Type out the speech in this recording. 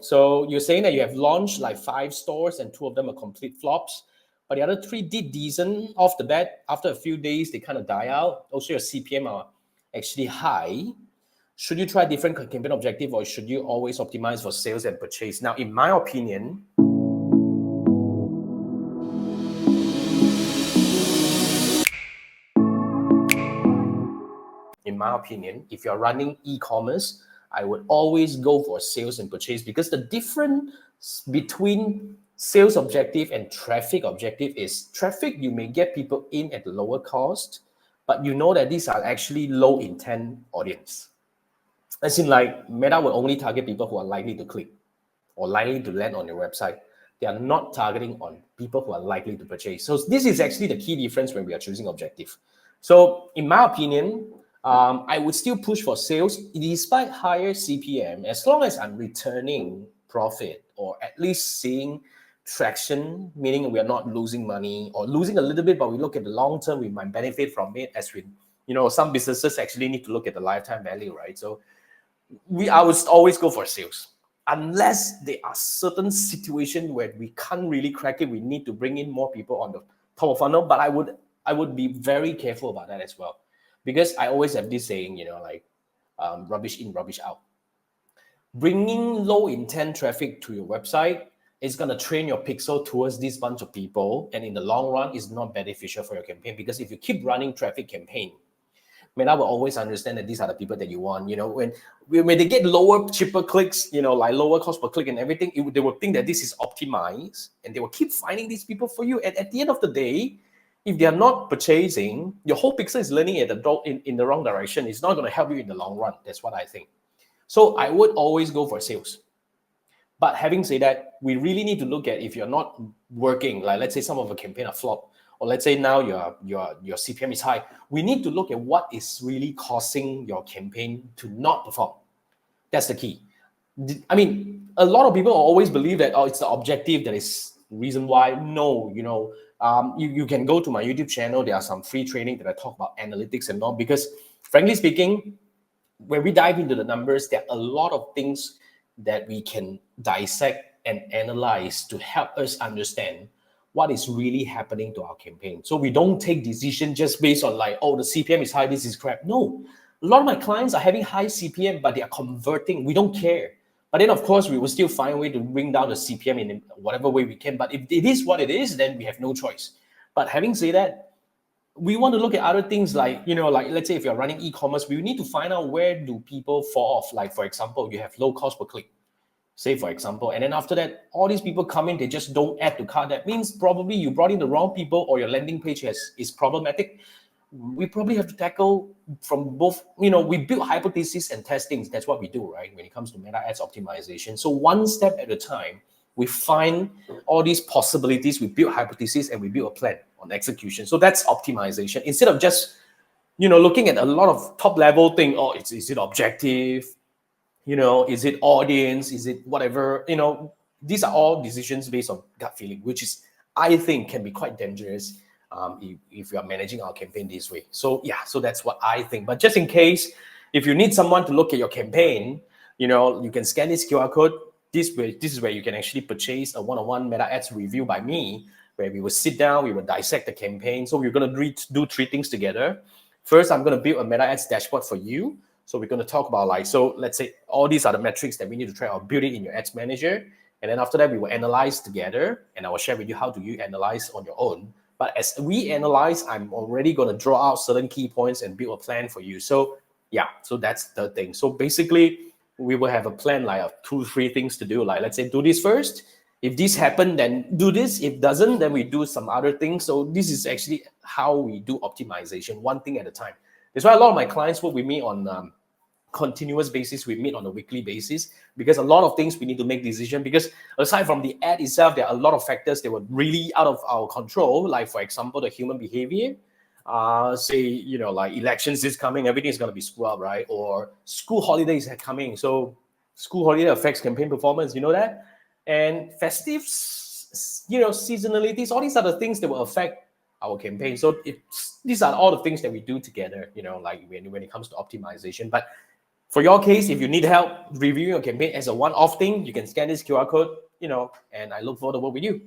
So you're saying that you have launched like 5 stores and 2 of them are complete flops, but the other 3 did decent off the bat. After a few days, they kind of die out. Also, your CPM are actually high. Should you try different campaign objective, or should you always optimize for sales and purchase? Now, in my opinion, if you're running e-commerce, I would always go for sales and purchase, because the difference between sales objective and traffic objective is traffic, you may get people in at a lower cost, but you know that these are actually low intent audience. As in, like, Meta will only target people who are likely to click or likely to land on your website. They are not targeting on people who are likely to purchase. So this is actually the key difference when we are choosing objective. So in my opinion, I would still push for sales despite higher CPM, as long as I'm returning profit or at least seeing traction, meaning we are not losing money or losing a little bit, but we look at the long term, we might benefit from it. As we, some businesses actually need to look at the lifetime value, right? So I would always go for sales, unless there are certain situations where we can't really crack it. We need to bring in more people on the top of funnel, but I would be very careful about that as well, because I always have this saying, rubbish in, rubbish out. Bringing low intent traffic to your website is going to train your pixel towards this bunch of people, and in the long run, is not beneficial for your campaign, because if you keep running traffic campaign, Meta will always understand that these are the people that you want. When they get lower, cheaper clicks, like lower cost per click and everything, they will think that this is optimized, and they will keep finding these people for you. And at the end of the day, if they are not purchasing, your whole pixel is learning in the wrong direction. It's not going to help you in the long run. That's what I think. So I would always go for sales. But having said that, we really need to look at, if you're not working, like let's say some of a campaign are flop, or let's say now your CPM is high, we need to look at what is really causing your campaign to not perform. That's the key. I mean, a lot of people always believe that, it's the objective that is reason why. No, you can go to my YouTube channel. There are some free training that I talk about analytics and all, because frankly speaking, when we dive into the numbers, there are a lot of things that we can dissect and analyze to help us understand what is really happening to our campaign. So we don't take decision just based on like, the CPM is high, this is crap. No, a lot of my clients are having high CPM, but they are converting. We don't care. But then, of course, we will still find a way to bring down the CPM in whatever way we can. But if it is what it is, then we have no choice. But having said that, we want to look at other things like, let's say if you're running e-commerce, we need to find out where do people fall off. Like, for example, you have low cost per click, say, for example, and then after that, all these people come in, they just don't add to cart. That means probably you brought in the wrong people, or your landing page is problematic. We probably have to tackle from both. We build hypotheses and testings. That's what we do, right? When it comes to meta ads optimization. So one step at a time, we find all these possibilities, we build hypotheses, and we build a plan on execution. So that's optimization. Instead of just, looking at a lot of top level thing, is it objective? Is it audience? Is it whatever? These are all decisions based on gut feeling, which is, I think, can be quite dangerous if you are managing our campaign this way. So so that's what I think. But just in case, if you need someone to look at your campaign, you can scan this QR code. This is where you can actually purchase a one-on-one meta ads review by me, where we will sit down, we will dissect the campaign. So we're going to do 3 things together. First, I'm going to build a meta ads dashboard for you. So we're going to talk about so let's say all these are the metrics that we need to try or build it in your ads manager. And then after that, we will analyze together, and I will share with you how do you analyze on your own. But as we analyze, I'm already going to draw out certain key points and build a plan for you. So so that's the thing. So basically, we will have a plan, like 2-3 things to do. Like, let's say, do this first. If this happen, then do this. If doesn't, then we do some other things. So this is actually how we do optimization, one thing at a time. That's why a lot of my clients work with me on continuous basis. We meet on a weekly basis, because a lot of things we need to make decision, because aside from the ad itself, there are a lot of factors that were really out of our control. Like, for example, the human behavior. Say, like elections is coming, everything is going to be screwed up, right? Or school holidays are coming. So school holiday affects campaign performance, that? And festives, seasonalities, all these are the things that will affect our campaign. So these are all the things that we do together, like when it comes to optimization. But For your case, if you need help reviewing your campaign as a one-off thing, you can scan this QR code, and I look forward to work with you.